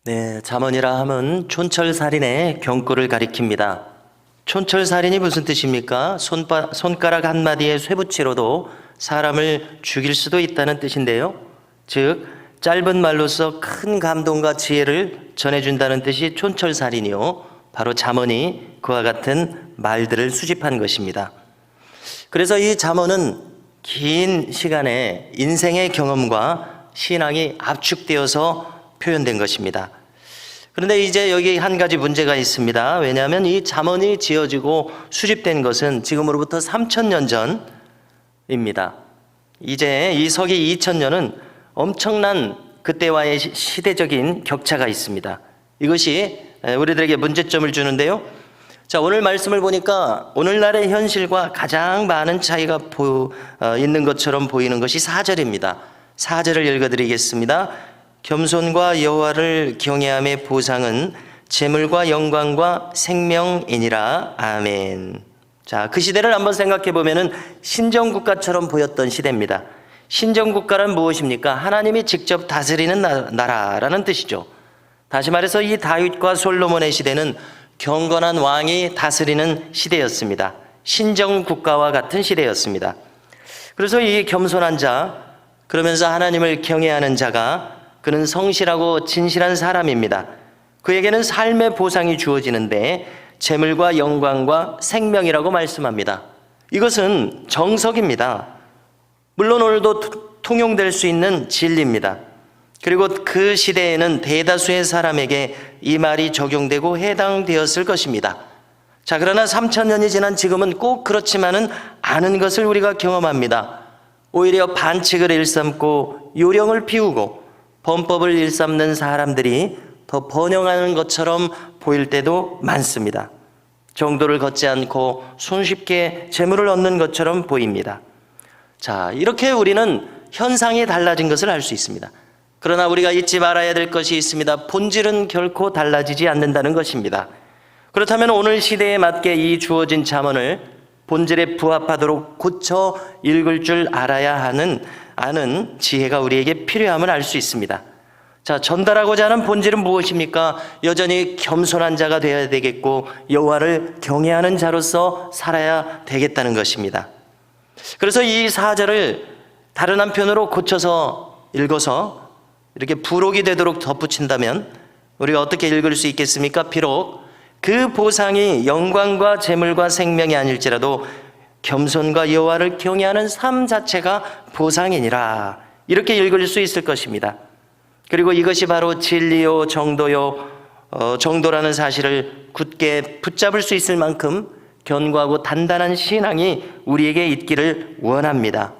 네, 잠언이라 함은 촌철살인의 경고를 가리킵니다. 촌철살인이 무슨 뜻입니까? 손가락 한마디의 쇠붙이로도 사람을 죽일 수도 있다는 뜻인데요. 즉, 짧은 말로써 큰 감동과 지혜를 전해준다는 뜻이 촌철살인이요. 바로 잠언이 그와 같은 말들을 수집한 것입니다. 그래서 이 잠언은 긴 시간에 인생의 경험과 신앙이 압축되어서 표현된 것입니다. 그런데 이제 여기 한 가지 문제가 있습니다. 왜냐하면 이 잠언이 지어지고 수집된 것은 지금으로부터 3000년 전입니다. 이제 이 서기 2000년은 엄청난 그때와의 시대적인 격차가 있습니다. 이것이 우리들에게 문제점을 주는데요. 자, 오늘 말씀을 보니까 오늘날의 현실과 가장 많은 차이가 있는 것처럼 보이는 것이 4절입니다. 4절을 읽어드리겠습니다. 겸손과 여호와를 경외함의 보상은 재물과 영광과 생명이니라. 아멘. 자, 그 시대를 한번 생각해 보면은 신정국가처럼 보였던 시대입니다. 신정국가란 무엇입니까? 하나님이 직접 다스리는 나라라는 뜻이죠. 다시 말해서 이 다윗과 솔로몬의 시대는 경건한 왕이 다스리는 시대였습니다. 신정국가와 같은 시대였습니다. 그래서 이 겸손한 자, 그러면서 하나님을 경외하는 자가 그는 성실하고 진실한 사람입니다. 그에게는 삶의 보상이 주어지는데 재물과 영광과 생명이라고 말씀합니다. 이것은 정석입니다. 물론 오늘도 통용될 수 있는 진리입니다. 그리고 그 시대에는 대다수의 사람에게 이 말이 적용되고 해당되었을 것입니다. 자, 그러나 3000년이 지난 지금은 꼭 그렇지만은 않은 것을 우리가 경험합니다. 오히려 반칙을 일삼고 요령을 피우고 범법을 일삼는 사람들이 더 번영하는 것처럼 보일 때도 많습니다. 정도를 걷지 않고 손쉽게 재물을 얻는 것처럼 보입니다. 자, 이렇게 우리는 현상이 달라진 것을 알 수 있습니다. 그러나 우리가 잊지 말아야 될 것이 있습니다. 본질은 결코 달라지지 않는다는 것입니다. 그렇다면 오늘 시대에 맞게 이 주어진 잠언을 본질에 부합하도록 고쳐 읽을 줄 알아야 아는 지혜가 우리에게 필요함을 알 수 있습니다. 자, 전달하고자 하는 본질은 무엇입니까? 여전히 겸손한 자가 되어야 되겠고 여호와를 경외하는 자로서 살아야 되겠다는 것입니다. 그래서 이 4절을 다른 한편으로 고쳐서 읽어서 이렇게 부록이 되도록 덧붙인다면 우리가 어떻게 읽을 수 있겠습니까? 비록 그 보상이 영광과 재물과 생명이 아닐지라도 겸손과 여호와를 경외하는 삶 자체가 보상이니라. 이렇게 읽을 수 있을 것입니다. 그리고 이것이 바로 진리요 정도라는 사실을 굳게 붙잡을 수 있을 만큼 견고하고 단단한 신앙이 우리에게 있기를 원합니다.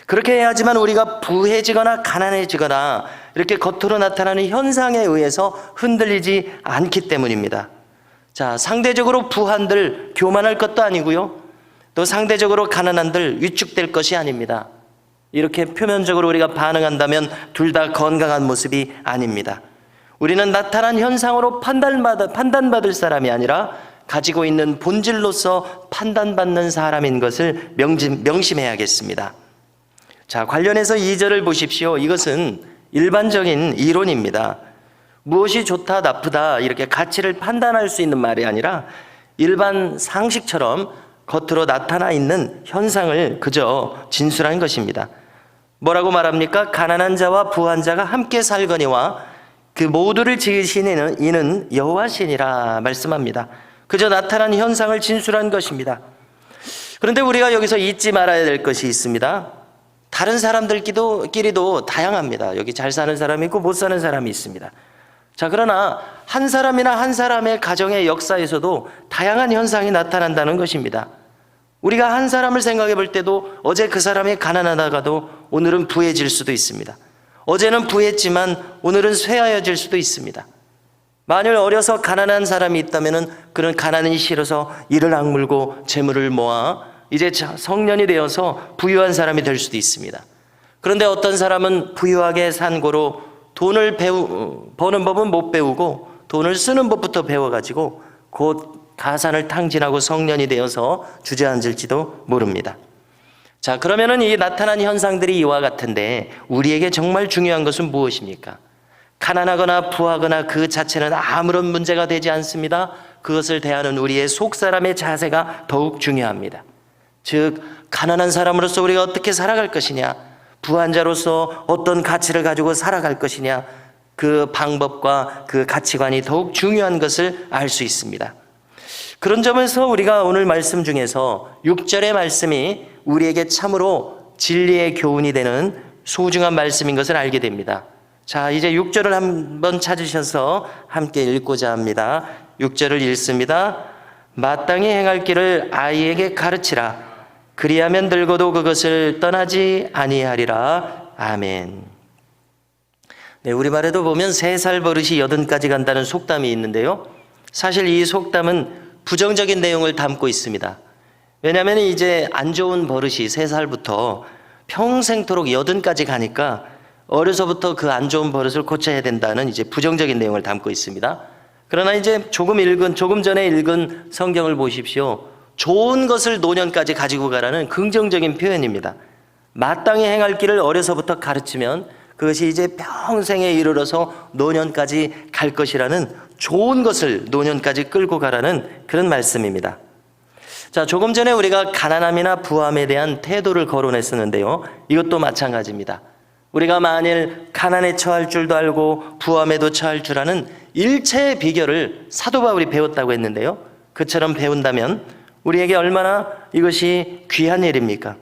그렇게 해야지만 우리가 부해지거나 가난해지거나 이렇게 겉으로 나타나는 현상에 의해서 흔들리지 않기 때문입니다. 자, 상대적으로 부한들 교만할 것도 아니고요. 또 상대적으로 가난한들 위축될 것이 아닙니다. 이렇게 표면적으로 우리가 반응한다면 둘 다 건강한 모습이 아닙니다. 우리는 나타난 현상으로 판단받을 사람이 아니라 가지고 있는 본질로서 판단받는 사람인 것을 명심해야겠습니다. 자, 관련해서 2절을 보십시오. 이것은 일반적인 이론입니다. 무엇이 좋다 나쁘다 이렇게 가치를 판단할 수 있는 말이 아니라 일반 상식처럼 겉으로 나타나 있는 현상을 그저 진술한 것입니다. 뭐라고 말합니까? 가난한 자와 부한 자가 함께 살거니와 그 모두를 지으시는 이는 여호와시니라 말씀합니다. 그저 나타난 현상을 진술한 것입니다. 그런데 우리가 여기서 잊지 말아야 될 것이 있습니다. 다른 사람들끼리도 다양합니다. 여기 잘 사는 사람이 있고 못 사는 사람이 있습니다. 자, 그러나 한 사람이나 한 사람의 가정의 역사에서도 다양한 현상이 나타난다는 것입니다. 우리가 한 사람을 생각해 볼 때도 어제 그 사람이 가난하다가도 오늘은 부해질 수도 있습니다. 어제는 부했지만 오늘은 쇠하여질 수도 있습니다. 만일 어려서 가난한 사람이 있다면 그는 가난이 싫어서 이를 악물고 재물을 모아 이제 성년이 되어서 부유한 사람이 될 수도 있습니다. 그런데 어떤 사람은 부유하게 산 고로 돈을 버는 법은 못 배우고 돈을 쓰는 법부터 배워가지고 곧 가산을 탕진하고 성년이 되어서 주저앉을지도 모릅니다. 자, 그러면은 이 나타난 현상들이 이와 같은데 우리에게 정말 중요한 것은 무엇입니까? 가난하거나 부하거나 그 자체는 아무런 문제가 되지 않습니다. 그것을 대하는 우리의 속사람의 자세가 더욱 중요합니다. 즉, 가난한 사람으로서 우리가 어떻게 살아갈 것이냐, 부한 자로서 어떤 가치를 가지고 살아갈 것이냐, 그 방법과 그 가치관이 더욱 중요한 것을 알 수 있습니다. 그런 점에서 우리가 오늘 말씀 중에서 6절의 말씀이 우리에게 참으로 진리의 교훈이 되는 소중한 말씀인 것을 알게 됩니다. 자, 이제 6절을 한번 찾으셔서 함께 읽고자 합니다. 6절을 읽습니다. 마땅히 행할 길을 아이에게 가르치라. 그리하면 늙어도 그것을 떠나지 아니하리라. 아멘. 네, 우리말에도 보면 3살 버릇이 80까지 간다는 속담이 있는데요. 사실 이 속담은 부정적인 내용을 담고 있습니다. 왜냐하면 이제 안 좋은 버릇이 3살부터 평생토록 80까지 가니까 어려서부터 그 안 좋은 버릇을 고쳐야 된다는 이제 부정적인 내용을 담고 있습니다. 그러나 이제 조금 전에 읽은 성경을 보십시오. 좋은 것을 노년까지 가지고 가라는 긍정적인 표현입니다. 마땅히 행할 길을 어려서부터 가르치면 그것이 이제 평생에 이르러서 노년까지 갈 것이라는 좋은 것을 노년까지 끌고 가라는 그런 말씀입니다. 자, 조금 전에 우리가 가난함이나 부함에 대한 태도를 거론했었는데요. 이것도 마찬가지입니다. 우리가 만일 가난에 처할 줄도 알고 부함에도 처할 줄 아는 일체의 비결을 사도 바울이 배웠다고 했는데요. 그처럼 배운다면 우리에게 얼마나 이것이 귀한 일입니까?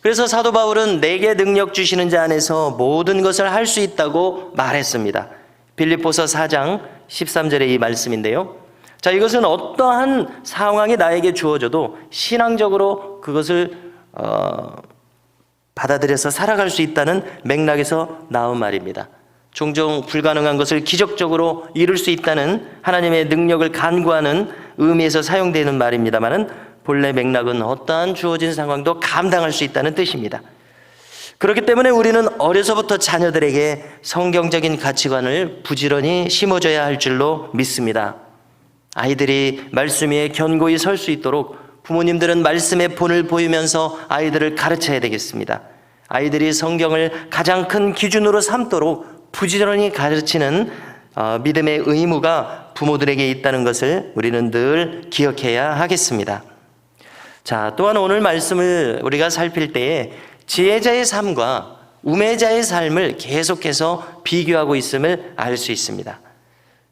그래서 사도 바울은 내게 능력 주시는 자 안에서 모든 것을 할 수 있다고 말했습니다. 빌립보서 4장 13절의 이 말씀인데요. 자, 이것은 어떠한 상황이 나에게 주어져도 신앙적으로 그것을 받아들여서 살아갈 수 있다는 맥락에서 나온 말입니다. 종종 불가능한 것을 기적적으로 이룰 수 있다는 하나님의 능력을 간구하는 의미에서 사용되는 말입니다만은 본래 맥락은 어떠한 주어진 상황도 감당할 수 있다는 뜻입니다. 그렇기 때문에 우리는 어려서부터 자녀들에게 성경적인 가치관을 부지런히 심어줘야 할 줄로 믿습니다. 아이들이 말씀 위에 견고히 설 수 있도록 부모님들은 말씀의 본을 보이면서 아이들을 가르쳐야 되겠습니다. 아이들이 성경을 가장 큰 기준으로 삼도록 부지런히 가르치는 믿음의 의무가 부모들에게 있다는 것을 우리는 늘 기억해야 하겠습니다. 자, 또한 오늘 말씀을 우리가 살필 때에 지혜자의 삶과 우매자의 삶을 계속해서 비교하고 있음을 알 수 있습니다.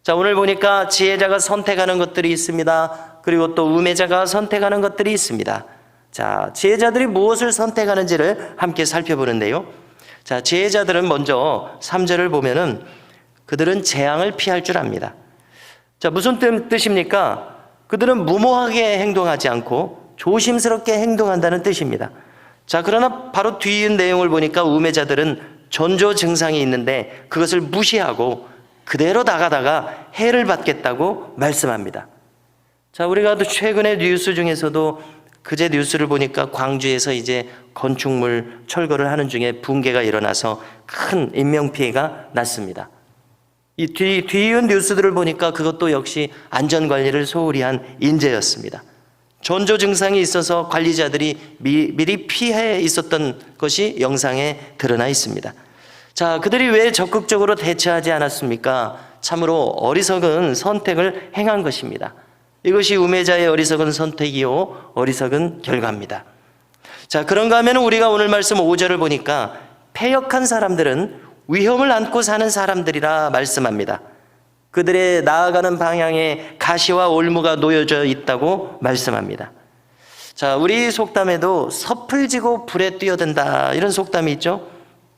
자, 오늘 보니까 지혜자가 선택하는 것들이 있습니다. 그리고 또 우매자가 선택하는 것들이 있습니다. 자, 지혜자들이 무엇을 선택하는지를 함께 살펴보는데요. 자, 지혜자들은 먼저 3절을 보면은 그들은 재앙을 피할 줄 압니다. 자, 무슨 뜻입니까? 그들은 무모하게 행동하지 않고 조심스럽게 행동한다는 뜻입니다. 자, 그러나 바로 뒤이은 내용을 보니까 우매자들은 전조 증상이 있는데 그것을 무시하고 그대로 나가다가 해를 받겠다고 말씀합니다. 자, 우리가 또 최근의 뉴스 중에서도 그제 뉴스를 보니까 광주에서 이제 건축물 철거를 하는 중에 붕괴가 일어나서 큰 인명피해가 났습니다. 이 뒤이은 뉴스들을 보니까 그것도 역시 안전관리를 소홀히 한 인재였습니다. 전조 증상이 있어서 관리자들이 미리 피해 있었던 것이 영상에 드러나 있습니다. 자, 그들이 왜 적극적으로 대처하지 않았습니까? 참으로 어리석은 선택을 행한 것입니다. 이것이 우매자의 어리석은 선택이요 어리석은 결과입니다. 자, 그런가 하면 우리가 오늘 말씀 5절을 보니까 패역한 사람들은 위험을 안고 사는 사람들이라 말씀합니다. 그들의 나아가는 방향에 가시와 올무가 놓여져 있다고 말씀합니다. 자, 우리 속담에도 섭을 지고 불에 뛰어든다 이런 속담이 있죠.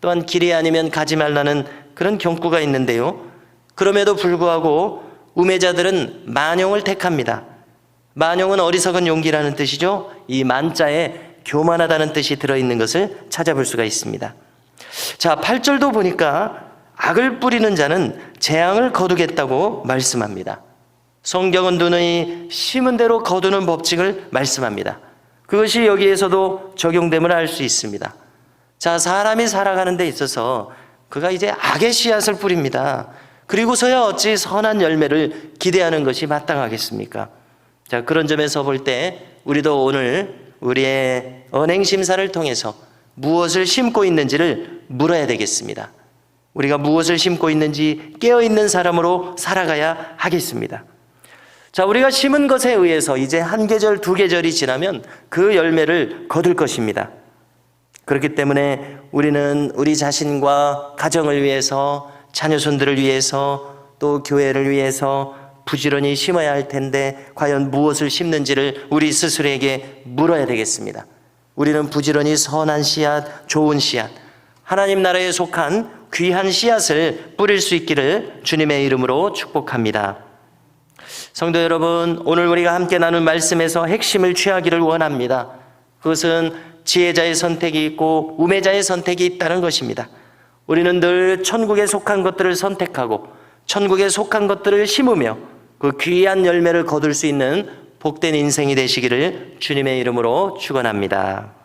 또한 길이 아니면 가지 말라는 그런 경구가 있는데요. 그럼에도 불구하고 우매자들은 만용을 택합니다. 만용은 어리석은 용기라는 뜻이죠. 이 만자에 교만하다는 뜻이 들어있는 것을 찾아볼 수가 있습니다. 자, 8절도 보니까 악을 뿌리는 자는 재앙을 거두겠다고 말씀합니다. 성경은 누누이 심은 대로 거두는 법칙을 말씀합니다. 그것이 여기에서도 적용됨을 알 수 있습니다. 자, 사람이 살아가는 데 있어서 그가 이제 악의 씨앗을 뿌립니다. 그리고서야 어찌 선한 열매를 기대하는 것이 마땅하겠습니까? 자, 그런 점에서 볼 때 우리도 오늘 우리의 언행 심사를 통해서 무엇을 심고 있는지를 물어야 되겠습니다. 우리가 무엇을 심고 있는지 깨어있는 사람으로 살아가야 하겠습니다. 자, 우리가 심은 것에 의해서 이제 한 계절, 두 계절이 지나면 그 열매를 거둘 것입니다. 그렇기 때문에 우리는 우리 자신과 가정을 위해서, 자녀손들을 위해서, 또 교회를 위해서 부지런히 심어야 할 텐데 과연 무엇을 심는지를 우리 스스로에게 물어야 되겠습니다. 우리는 부지런히 선한 씨앗, 좋은 씨앗, 하나님 나라에 속한 귀한 씨앗을 뿌릴 수 있기를 주님의 이름으로 축복합니다. 성도 여러분, 오늘 우리가 함께 나눈 말씀에서 핵심을 취하기를 원합니다. 그것은 지혜자의 선택이 있고 우매자의 선택이 있다는 것입니다. 우리는 늘 천국에 속한 것들을 선택하고 천국에 속한 것들을 심으며 그 귀한 열매를 거둘 수 있는 복된 인생이 되시기를 주님의 이름으로 축원합니다.